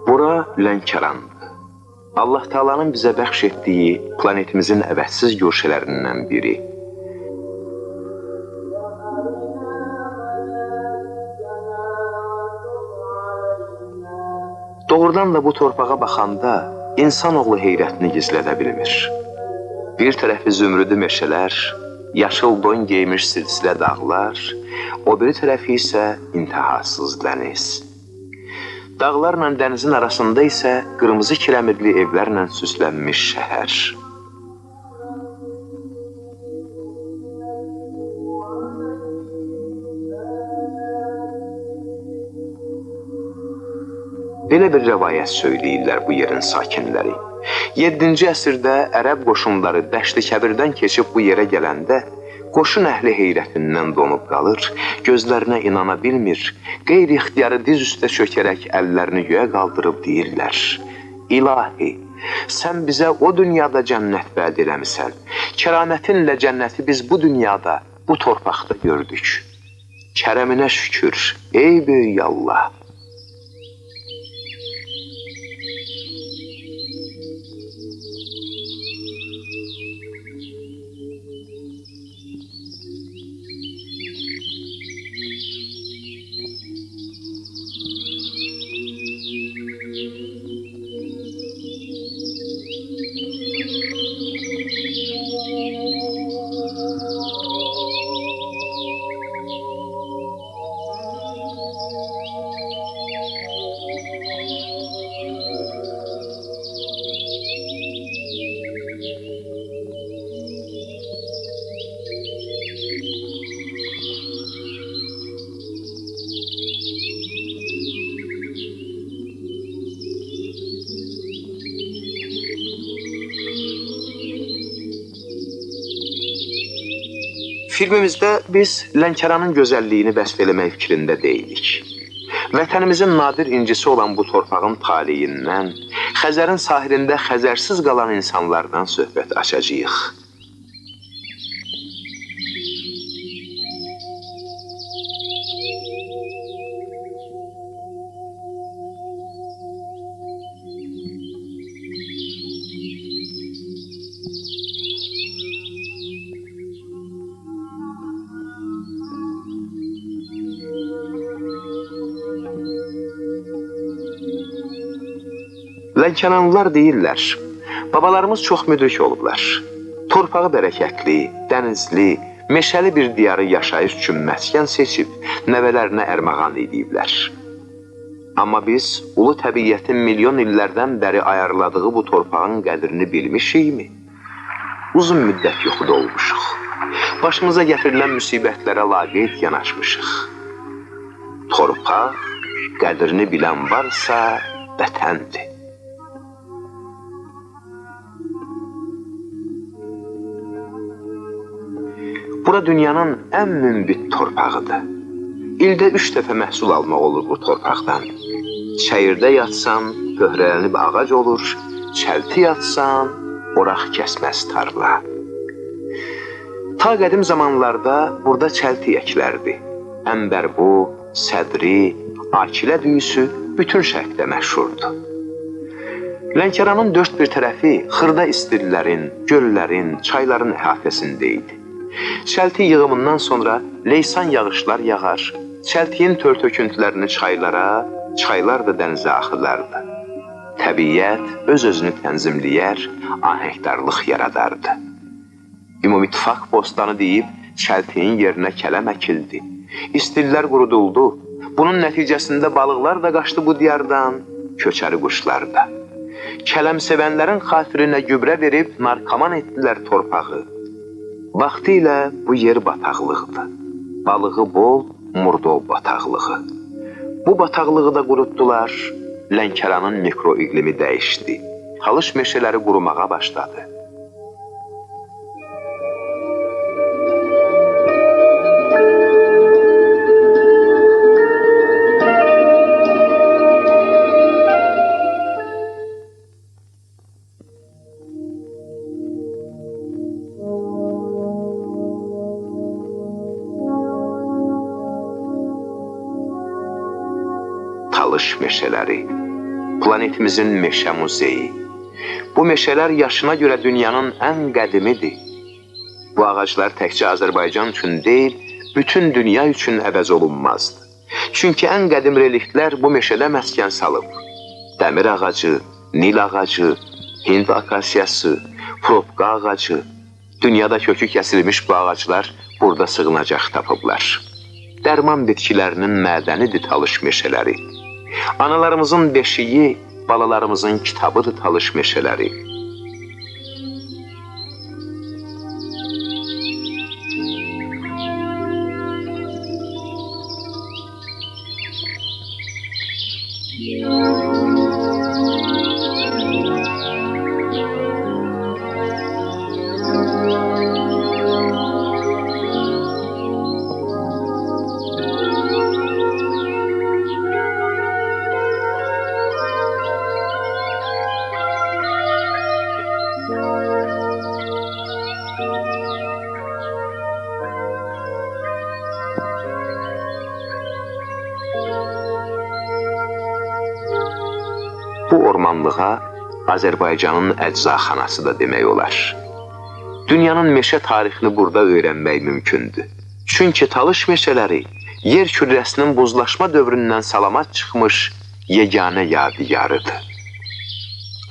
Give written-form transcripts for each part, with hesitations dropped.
Bura Lənkərandır. Allah Taala'nın bizə bəxş etdiyi planetimizin əvəzsiz güşələrindən biri. Doğrudan da bu torpağa baxanda insanoğlu heyrətini gizlədə bilmir. Bir tərəfi zümrüdü meşələr, yaşıl don geymiş silsilə dağlar, o biri tərəfi isə intihasız dəniz. Dağlarla dənizin arasında isə qırmızı kirəmidli evlərlə süslənmiş şəhər. Belə bir rəvayət söyləyirlər bu yerin sakinləri. 7-ci əsrdə ərəb qoşunları Dəşti Kəbirdən keçib bu yerə gələndə, qoşun əhli heyrətindən donub qalır, gözlərinə inana bilmir, qeyri-ixtiyarı diz üstə çökərək əllərini göyə qaldırıb deyirlər: İlahi, sən bizə o dünyada cənnət vəd eləmisən, kəramətinlə cənnəti biz bu dünyada, bu torpaqda gördük. Kərəminə şükür, ey böyük Allah! Filmimizdə biz Lənkəranın gözəlliyini vəsf eləmək fikrində deyilik. Vətənimizin nadir incisi olan bu torpağın taleyindən, Xəzərin sahilində xəzərsiz qalan insanlardan söhbət açacağıq. Lənkəranlılar deyirlər, babalarımız çox müdrik olublar. Torpağı bərəkətli, dənizli, meşəli bir diyarı yaşayış üçün məskən seçib, nəvələrinə ərmağan ediblər. Amma biz ulu təbiyyətin milyon illərdən bəri ayarladığı bu torpağın qədrini bilmişikmi? Uzun müddət yoxuda olmuşuq. Başımıza gətirilən müsibətlərə laqeyd yanaşmışıq. Torpaq, qədrini bilən varsa vətəndir. Bura dünyanın ən münbit torpağıdır. İldə 3 dəfə məhsul almaq olur bu torpaqdan. Çəyirdə yatsan, pöhrələnib ağac olur, çəlti yatsan, oraq kəsməz tarla. Ta qədim zamanlarda burada çəlti əklərdi. Əmbərbu, sədri, akilə düyüsü bütün şərqdə məşhurdur. Lənkəranın dörd bir tərəfi xırda istirlərin, göllərin, çayların əhatəsində idi. Çəlti yığımından sonra leysan yağışlar yağar, çəltiyin tör-töküntülərini çaylara, çaylar da dənizə axılardı. Təbiyyət öz-özünü tənzimləyər, ahəngdarlıq yaradardı. Ümumittifaq bostanı deyib, çəltiyin yerinə kələm əkildi. İstirlər quruduldu. Bunun nəticəsində balıqlar da qaçdı bu diyardan, köçəri quşlar da. Kələm sevənlərin xatirinə gübrə verib narkoman etdilər torpağı. Vaxtı ilə bu yer bataqlıqdır. Balığı bol, Murdov bataqlığı. Bu bataqlığı da qurutdular, Lənkəranın mikroiqlimi dəyişdi. Talış meşələri qurumağa başladı. Talış meşələri, planetimizin meşə muzeyi. Bu meşələr yaşına görə dünyanın ən qədimidir. Bu ağaclar təkcə Azərbaycan üçün deyil, bütün dünya üçün əvəz olunmazdır. Çünki ən qədim reliktlər bu meşədə məskən salıb. Dəmir ağacı, Nil ağacı, Hind akasiyası, probka ağacı, dünyada kökü kəsilmiş bu ağaclar burada sığınacaq tapıblar. Dərman bitkilərinin mədənidir Talış meşələri. Analarımızın beşiyi, balalarımızın kitabıdır Talış meşələri. Bu ormanlığa Azərbaycanın əczaxanası da demək olar. Dünyanın meşə tarixini burada öyrənmək mümkündür. Çünki Talış meşələri yer kürəsinin buzlaşma dövründən salamat çıxmış yeganə yadigarıdır.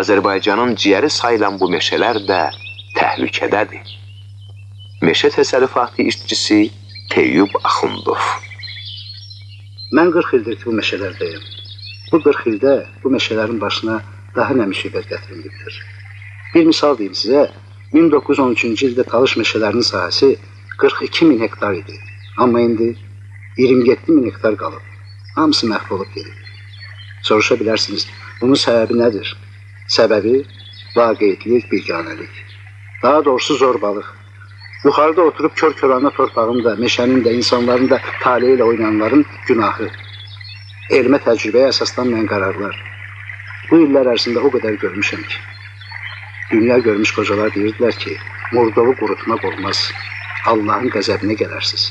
Azərbaycanın ciyəri sayılan bu meşələr də təhlükədədir. Meşə təsərrüfatı işçisi Teyyub Axundov. Mən 40 ildir ki, bu meşələrdəyim. Bu 40 ildə bu meşələrin başına daha nə müsibət gətirilmişdir. Bir misal deyim sizə, 1913-cü ildə Talış meşələrinin sahəsi 42 min hektar idi. Amma indi 27 min hektar qalıb. Hamısı məhv olub gedib. Soruşa bilərsiniz, bunun səbəbi nədir? Səbəbi vaqeidlik, bilganəlik. Daha doğrusu zorbalıq. Yuxarıda oturub kör-körana torpağın da, meşənin də, insanların da taleyi ilə oynayanların günahı. Elmə təcrübəyə əsaslanmayan qərarlar. Bu illər ərzində o qədər görmüşəm ki, dünya görmüş qocalar deyirdilər ki, murdovu qurutmaq olmaz, Allahın qəzəbinə gələrsiniz.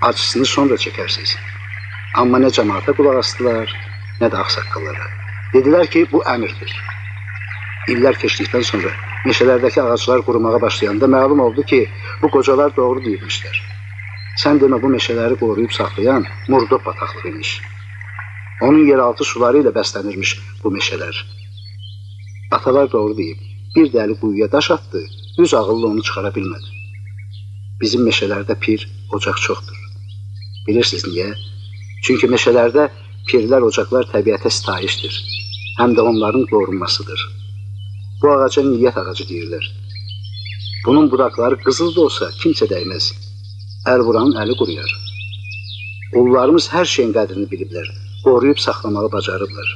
Acısını sonra çəkərsiniz. Amma nə cəmaata qulaq asdılar, nə də ağsaqqallara. Dedilər ki, bu əmirdir. İllər keçdikdən sonra meşələrdəki ağaclar qurumağa başlayanda məlum oldu ki, bu qocalar doğru deyirmişlər. Sən demə bu meşələri qoruyub saxlayan murdov bataqlığı imiş. Onun yeraltı suları ilə bəslənirmiş bu meşələr. Atalar doğru deyib, bir dəli quyuya daş atdı, düz ağıllı onu çıxara bilmədi. Bizim meşələrdə pir, ocaq çoxdur. Bilirsiniz niyə? Çünki meşələrdə pirlər, ocaqlar təbiətə sitayişdir. Həm də onların qorunmasıdır. Bu ağaca niyyət ağacı deyirlər. Bunun budaqları qızıl da olsa kimsə dəyməz. Əl vuranın əli quruyar. Qullarımız hər şeyin qədrini biliblər. Qoruyub saxlamağı bacarıblar.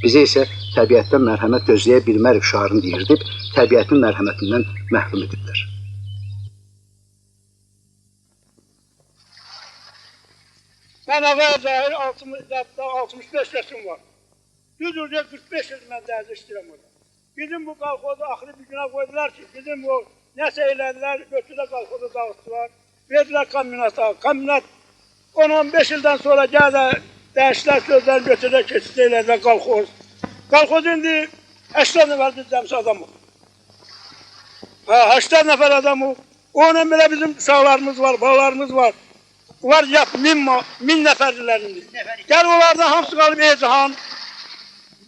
Bizə isə təbiətdən mərhəmət gözləyə bilmərik şüarını deyirdib, təbiətin mərhəmətindən məhrum ediblər. Mən Ağaya Zahir 65 yaşım var. Düz oraya 45 yıl mən dərzi işləyirəm orada. Bizim bu qalxozu axırı bir günə qoydular ki, bizim bu nəsə eylədilər, götürdə qalxozu dağıtdılar, verdilər kombinata. Kombinat 10-15 ildən sonra gəldə dəyişlər sözlər götürdə keçid eylədilər qalxoz. Qalxoz indi 80 nəfər bizləmiş adamıq. 80 nəfər adamıq. Onun belə bizim uşaqlarımız var, balalarımız var. Onlar yap 1000 nəfərdirlər indi. Gəl onlardan hamısı qalıb Ecihan.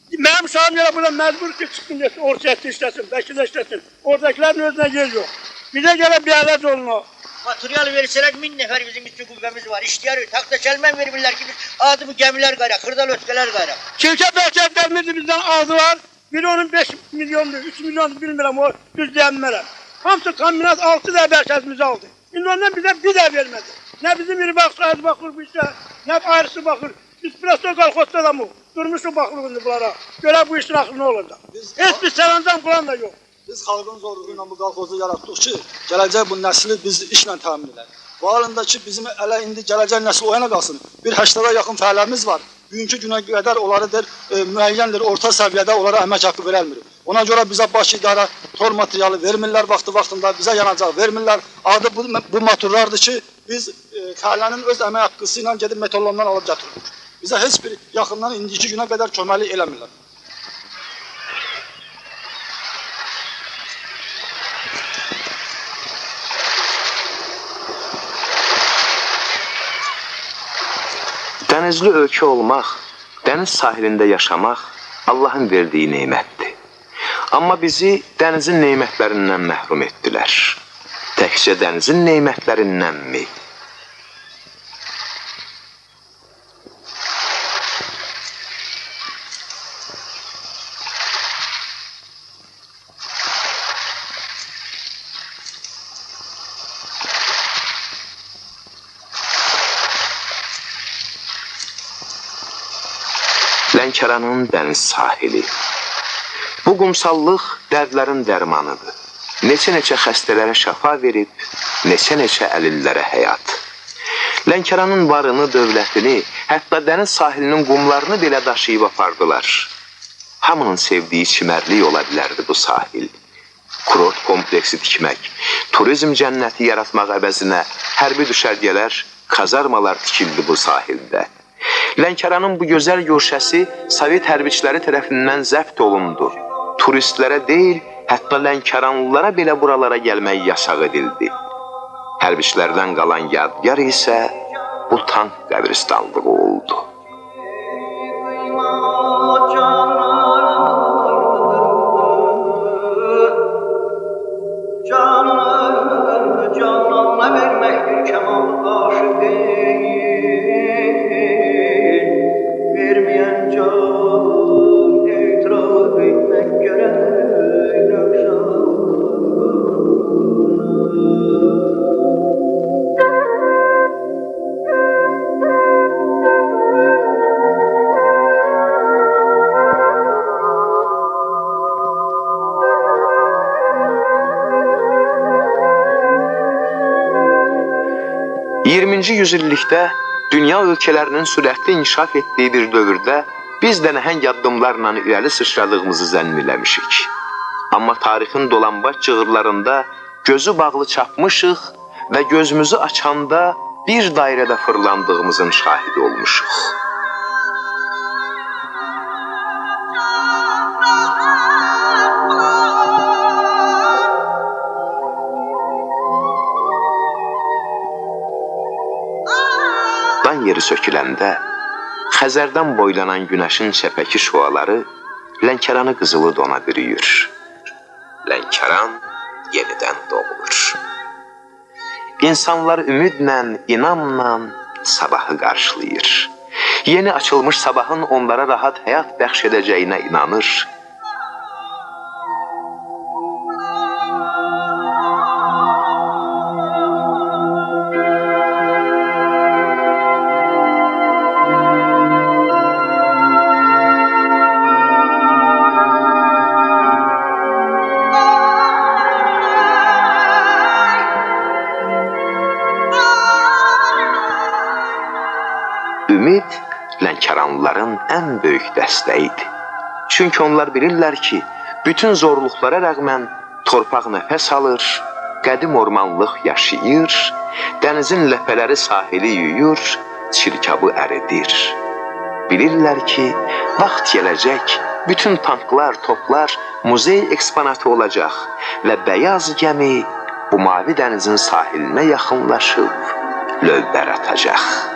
Mənim uşağım elə burada məcbur ki, çıxsın desin, orçətdə işləsin, vəkildə işləsin. Oradakilərin özünə yer yox. Bizə gələ bir ələc oluna. Material versələr 1000 nəfər bizim işçi qüvvəmiz var, işləyər, taxta kəlmən verirlər ki, adımı gəmilər qayraq, xırdal ötkələr qayraq. Şirkət vəkillərimiz bizdən azı var, biri onun 5 milyondur, 3 milyondur, bilmirəm, o düz deyənmərəm. Hamısı kombinat 6 də bərkəzimizi aldı. İndi ondan bizə bir də vermədi. Nə bizim bir baxsayız baxır bu işə, nə ayrısı baxır. Biz Presto qalxozda da mı? Durmuşum baxırıq bunlara. Görə bu işin axırı nə olacaq? Heç bir sərəncam plan da yox. Biz xalqın zorluğu ilə bu qalxozu yaratdıq ki, gələcək bu nəsli biz işlə təmin edək. Bu halında ki, bizim elə indi gələcək nəsil o yana qalsın. Bir 80-a yaxın fəhləmiz var. Bugünkü günə qədər onları müəyyəndir, orta səviyyədə onlara əmək haqqı verəlmir. Ona görə bizə baş idarə tor materialı vermirlər, vaxtında bizə yanacaq vermirlər. Adı bu motorlardır ki, biz fəhlənin öz əmək haqqısı ilə gedib metalondan alıb getiririk. Bizə heç bir yaxından indiki günə qədər köməklik eləmirlər. Dənizli ölkə olmaq, dəniz sahilində yaşamaq Allahın verdiyi neymətdir. Amma bizi dənizin neymətlərindən məhrum etdilər. Təkcə dənizin neymətlərindənmi? Lənkəranın dəniz sahili. Bu qumsallıq dərdlərin dərmanıdır. Neçə-neçə xəstələrə şəfa verib, neçə-neçə əlillərə həyat. Lənkəranın varını, dövlətini, hətta dəniz sahilinin qumlarını belə daşıyıb apardılar. Hamının sevdiyi çimərlik ola bilərdi bu sahil. Kurort kompleksi tikmək, turizm cənnəti yaratmaq əvəzinə hərbi düşərgələr, kazarmalar tikildi bu sahildə. Lənkəranın bu gözəl güşəsi Sovet hərbiçiləri tərəfindən zəbt olundu. Turistlərə deyil, hətta Lənkəranlılara belə buralara gəlmək yasaq edildi. Hərbiçilərdən qalan yadgar isə bu tank qəbristanlığı oldu. Canına verməkdir kəmal aşıqı. Yüzillikdə dünya ölkələrinin sürətli inkişaf etdiyi bir dövrdə biz də nəhəng addımlarla irəli sıçradığımızı zənn eləmişik. Amma tarixin dolambac cığırlarında gözü bağlı çapmışıq və gözümüzü açanda bir dairədə fırlandığımızın şahidi olmuşuq. Yeri söküləndə, Xəzərdən boylanan günəşin çəpəki şüaları Lənkəranı qızılı dona bürüyür. Lənkəran yenidən doğulur. İnsanlar ümidlə, inamla sabahı qarşılayır. Yeni açılmış sabahın onlara rahat həyat bəxş edəcəyinə inanır. Ümid Lənkəranlıların ən böyük dəstəyidir. Çünki onlar bilirlər ki, bütün zorluqlara rəğmən torpaq nəfəs alır, qədim ormanlıq yaşayır, dənizin ləpələri sahili yuyur, çirkabı əridir. Bilirlər ki, vaxt gələcək, bütün tanklar, toplar muzey eksponatı olacaq və bəyaz gəmi bu mavi dənizin sahilinə yaxınlaşıb lövbər atacaq.